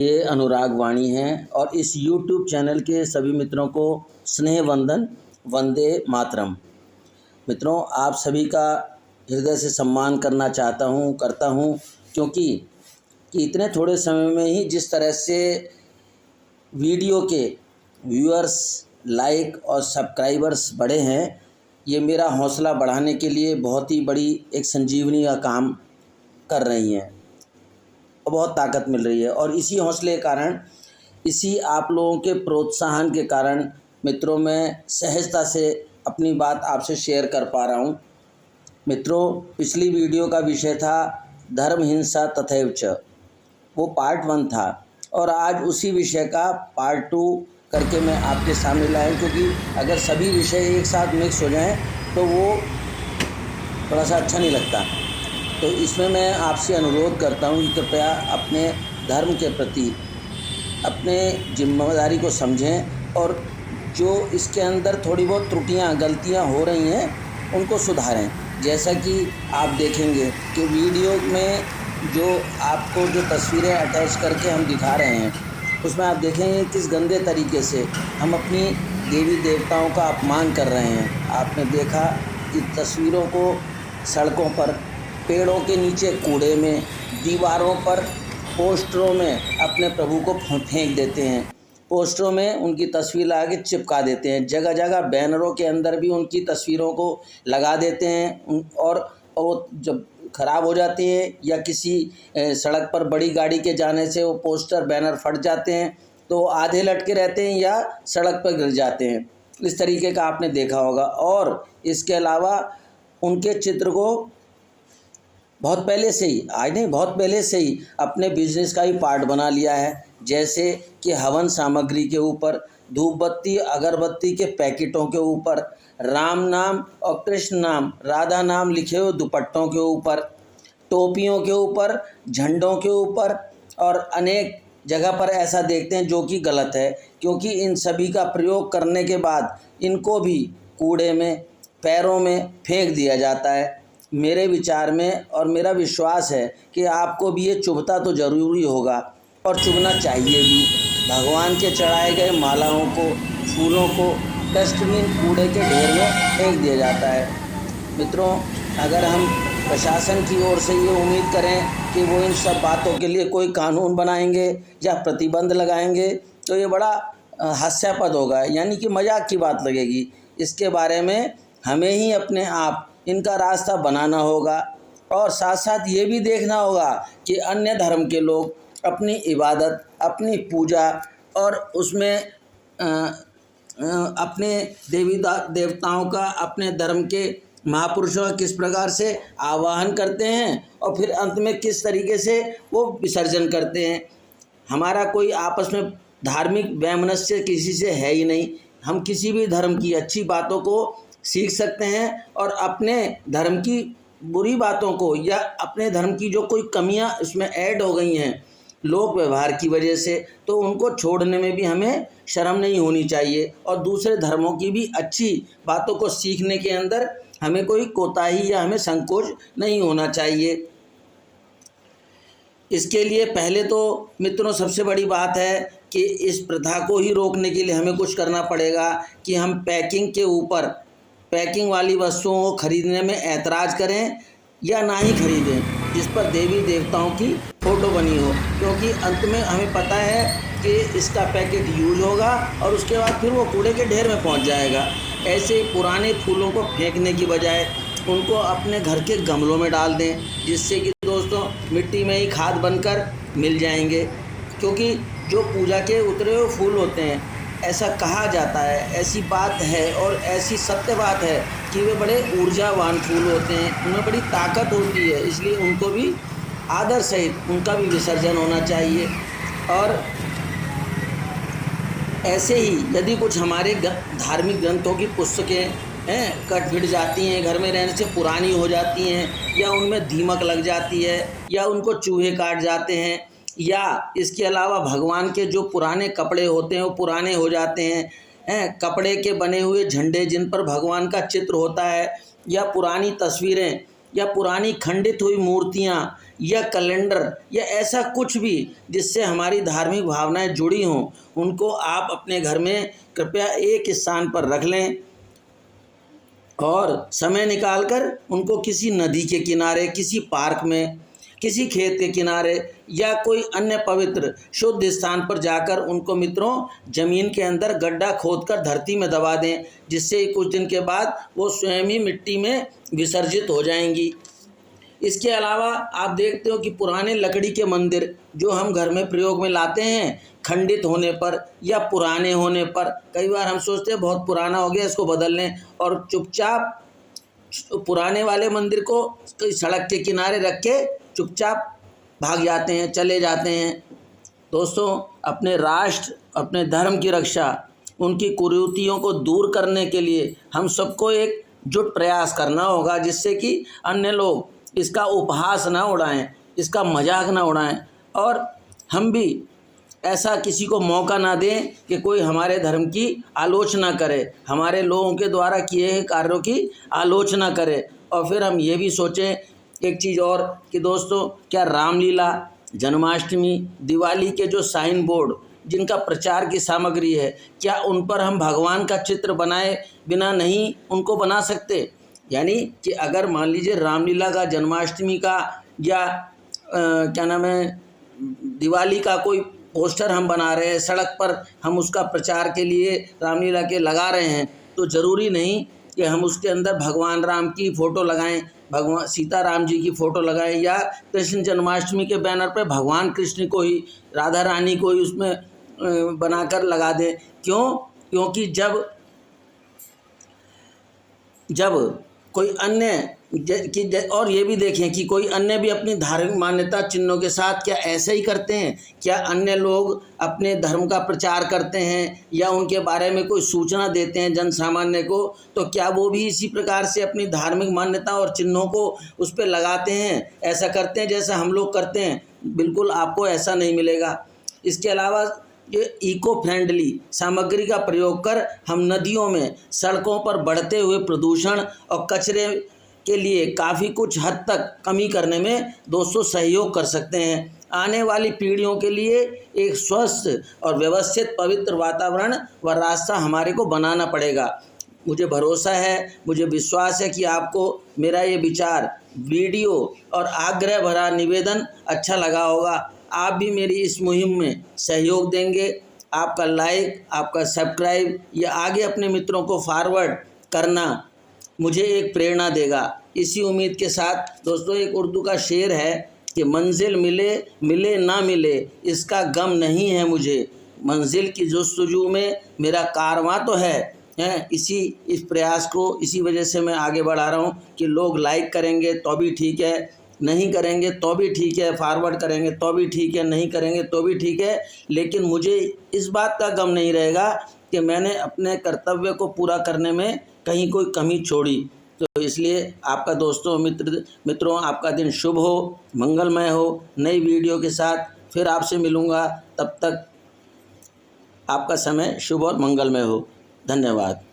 ये अनुराग वाणी हैं और इस YouTube चैनल के सभी मित्रों को स्नेह वंदन, वंदे मातरम। मित्रों, आप सभी का हृदय से सम्मान करना चाहता हूँ, करता हूँ, क्योंकि इतने थोड़े समय में ही जिस तरह से वीडियो के व्यूअर्स, लाइक और सब्सक्राइबर्स बढ़े हैं, ये मेरा हौसला बढ़ाने के लिए बहुत ही बड़ी एक संजीवनी का काम कर रही हैं और बहुत ताकत मिल रही है। और इसी हौसले के कारण, इसी आप लोगों के प्रोत्साहन के कारण मित्रों, मैं सहजता से अपनी बात आपसे शेयर कर पा रहा हूँ। मित्रों, पिछली वीडियो का विषय था धर्म, हिंसा तथैव च, वो पार्ट 1 था और आज उसी विषय का पार्ट 2 करके मैं आपके सामने लाया, क्योंकि अगर सभी विषय एक साथ मिक्स हो जाएं तो वो थोड़ा सा अच्छा नहीं लगता। तो इसमें मैं आपसे अनुरोध करता हूँ कि कृपया अपने धर्म के प्रति अपने जिम्मेदारी को समझें और जो इसके अंदर थोड़ी बहुत त्रुटियाँ, गलतियाँ हो रही हैं उनको सुधारें। जैसा कि आप देखेंगे कि वीडियो में जो आपको जो तस्वीरें अटैच करके हम दिखा रहे हैं, उसमें आप देखेंगे किस गंदे तरीके से हम अपनी देवी देवताओं का अपमान कर रहे हैं। आपने देखा कि तस्वीरों को सड़कों पर, पेड़ों के नीचे, कूड़े में, दीवारों पर, पोस्टरों में अपने प्रभु को फेंक देते हैं। पोस्टरों में उनकी तस्वीर लगा के चिपका देते हैं। जगह जगह बैनरों के अंदर भी उनकी तस्वीरों को लगा देते हैं और वो जब ख़राब हो जाती हैं या किसी सड़क पर बड़ी गाड़ी के जाने से वो पोस्टर, बैनर फट जाते हैं तो आधे लटके रहते हैं या सड़क पर गिर जाते हैं। इस तरीके का आपने देखा होगा। और इसके अलावा उनके चित्र को बहुत पहले से ही, आज नहीं, बहुत पहले से ही अपने बिजनेस का ही पार्ट बना लिया है। जैसे कि हवन सामग्री के ऊपर, धूप बत्ती, अगरबत्ती के पैकेटों के ऊपर, राम नाम और कृष्ण नाम, राधा नाम लिखे हुए दुपट्टों के ऊपर, टोपियों के ऊपर, झंडों के ऊपर, और अनेक जगह पर ऐसा देखते हैं जो कि गलत है, क्योंकि इन सभी का प्रयोग करने के बाद इनको भी कूड़े में, पैरों में फेंक दिया जाता है। मेरे विचार में और मेरा विश्वास है कि आपको भी ये चुभता तो ज़रूरी होगा और चुभना चाहिए भी। भगवान के चढ़ाए गए मालाओं को, फूलों को डस्टबिन, कूड़े के ढेर में फेंक दिया जाता है। मित्रों, अगर हम प्रशासन की ओर से ये उम्मीद करें कि वो इन सब बातों के लिए कोई कानून बनाएंगे या प्रतिबंध लगाएंगे तो ये बड़ा हास्यास्पद होगा, यानी कि मजाक की बात लगेगी। इसके बारे में हमें ही अपने आप इनका रास्ता बनाना होगा और साथ साथ ये भी देखना होगा कि अन्य धर्म के लोग अपनी इबादत, अपनी पूजा और उसमें अपने देवी देवताओं का, अपने धर्म के महापुरुषों का किस प्रकार से आवाहन करते हैं और फिर अंत में किस तरीके से वो विसर्जन करते हैं। हमारा कोई आपस में धार्मिक वैमनस्य किसी से है ही नहीं। हम किसी भी धर्म की अच्छी बातों को सीख सकते हैं और अपने धर्म की बुरी बातों को या अपने धर्म की जो कोई कमियां इसमें ऐड हो गई हैं लोक व्यवहार की वजह से, तो उनको छोड़ने में भी हमें शर्म नहीं होनी चाहिए और दूसरे धर्मों की भी अच्छी बातों को सीखने के अंदर हमें कोई कोताही या हमें संकोच नहीं होना चाहिए। इसके लिए पहले तो मित्रों सबसे बड़ी बात है कि इस प्रथा को ही रोकने के लिए हमें कुछ करना पड़ेगा कि हम पैकिंग के ऊपर, पैकिंग वाली वस्तुओं को खरीदने में ऐतराज़ करें या ना ही खरीदें जिस पर देवी देवताओं की फ़ोटो बनी हो, क्योंकि अंत में हमें पता है कि इसका पैकेट यूज होगा और उसके बाद फिर वो कूड़े के ढेर में पहुंच जाएगा। ऐसे पुराने फूलों को फेंकने की बजाय उनको अपने घर के गमलों में डाल दें, जिससे कि दोस्तों मिट्टी में ही खाद बनकर मिल जाएंगे। क्योंकि जो पूजा के उतरे हुए फूल होते हैं, ऐसा कहा जाता है, ऐसी बात है और ऐसी सत्य बात है कि वे बड़े ऊर्जावान फूल होते हैं, उनमें बड़ी ताकत होती है, इसलिए उनको भी आदर सहित उनका भी विसर्जन होना चाहिए। और ऐसे ही यदि कुछ हमारे धार्मिक ग्रंथों की पुस्तकें कट फिट जाती हैं, घर में रहने से पुरानी हो जाती हैं, या उनमें दीमक लग जाती है, या उनको चूहे काट जाते हैं, या इसके अलावा भगवान के जो पुराने कपड़े होते हैं वो पुराने हो जाते हैं, कपड़े के बने हुए झंडे जिन पर भगवान का चित्र होता है, या पुरानी तस्वीरें या पुरानी खंडित हुई मूर्तियाँ या कैलेंडर या ऐसा कुछ भी जिससे हमारी धार्मिक भावनाएं जुड़ी हों, उनको आप अपने घर में कृपया एक स्थान पर रख लें और समय निकालकर उनको किसी नदी के किनारे, किसी पार्क में, किसी खेत के किनारे या कोई अन्य पवित्र शुद्ध स्थान पर जाकर उनको मित्रों जमीन के अंदर गड्ढा खोदकर धरती में दबा दें, जिससे कुछ दिन के बाद वो स्वयं ही मिट्टी में विसर्जित हो जाएंगी। इसके अलावा आप देखते हो कि पुराने लकड़ी के मंदिर जो हम घर में प्रयोग में लाते हैं, खंडित होने पर या पुराने होने पर, कई बार हम सोचते हैं बहुत पुराना हो गया इसको बदल लें, और चुपचाप पुराने वाले मंदिर को सड़क के किनारे रख के चुपचाप भाग जाते हैं, चले जाते हैं। दोस्तों, अपने राष्ट्र, अपने धर्म की रक्षा, उनकी कुरीतियों को दूर करने के लिए हम सबको एक जुट प्रयास करना होगा, जिससे कि अन्य लोग इसका उपहास ना उड़ाएं, इसका मजाक ना उड़ाएं, और हम भी ऐसा किसी को मौका ना दें कि कोई हमारे धर्म की आलोचना करे, हमारे लोगों के द्वारा किए गए कार्यों की आलोचना करे। और फिर हम ये भी सोचें एक चीज़ और कि दोस्तों, क्या रामलीला, जन्माष्टमी, दिवाली के जो साइन बोर्ड जिनका प्रचार की सामग्री है, क्या उन पर हम भगवान का चित्र बनाए बिना नहीं उनको बना सकते? यानी कि अगर मान लीजिए रामलीला का, जन्माष्टमी का या क्या नाम है, दिवाली का कोई पोस्टर हम बना रहे हैं, सड़क पर हम उसका प्रचार के लिए रामलीला के लगा रहे हैं, तो ज़रूरी नहीं कि हम उसके अंदर भगवान राम की फ़ोटो लगाएं, भगवान सीता राम जी की फ़ोटो लगाएं, या कृष्ण जन्माष्टमी के बैनर पर भगवान कृष्ण को ही, राधा रानी को ही उसमें बनाकर लगा दें। क्यों? क्योंकि जब कोई अन्य और ये भी देखें कि कोई अन्य भी अपनी धार्मिक मान्यता चिन्हों के साथ क्या ऐसे ही करते हैं? क्या अन्य लोग अपने धर्म का प्रचार करते हैं या उनके बारे में कोई सूचना देते हैं जन सामान्य को, तो क्या वो भी इसी प्रकार से अपनी धार्मिक मान्यता और चिन्हों को उस पर लगाते हैं, ऐसा करते हैं जैसा हम लोग करते हैं? बिल्कुल आपको ऐसा नहीं मिलेगा। इसके अलावा ये इको फ्रेंडली सामग्री का प्रयोग कर हम नदियों में, सड़कों पर बढ़ते हुए प्रदूषण और कचरे के लिए काफ़ी कुछ हद तक कमी करने में दोस्तों सहयोग कर सकते हैं। आने वाली पीढ़ियों के लिए एक स्वस्थ और व्यवस्थित पवित्र वातावरण व रास्ता हमारे को बनाना पड़ेगा। मुझे भरोसा है, मुझे विश्वास है कि आपको मेरा ये विचार, वीडियो और आग्रह भरा निवेदन अच्छा लगा होगा। आप भी मेरी इस मुहिम में सहयोग देंगे। आपका लाइक, आपका सब्सक्राइब या आगे अपने मित्रों को फॉरवर्ड करना मुझे एक प्रेरणा देगा। इसी उम्मीद के साथ दोस्तों, एक उर्दू का शेर है कि मंजिल मिले मिले ना मिले इसका गम नहीं है मुझे, मंजिल की जुस्तजू में मेरा कारवां तो है। इस प्रयास को इसी वजह से मैं आगे बढ़ा रहा हूँ कि लोग लाइक करेंगे तो भी ठीक है, नहीं करेंगे तो भी ठीक है, फॉरवर्ड करेंगे तो भी ठीक है, नहीं करेंगे तो भी ठीक है, लेकिन मुझे इस बात का गम नहीं रहेगा कि मैंने अपने कर्तव्य को पूरा करने में कहीं कोई कमी छोड़ी। तो इसलिए आपका दोस्तों, मित्रों आपका दिन शुभ हो, मंगलमय हो। नई वीडियो के साथ फिर आपसे मिलूँगा, तब तक आपका समय शुभ और मंगलमय हो। धन्यवाद।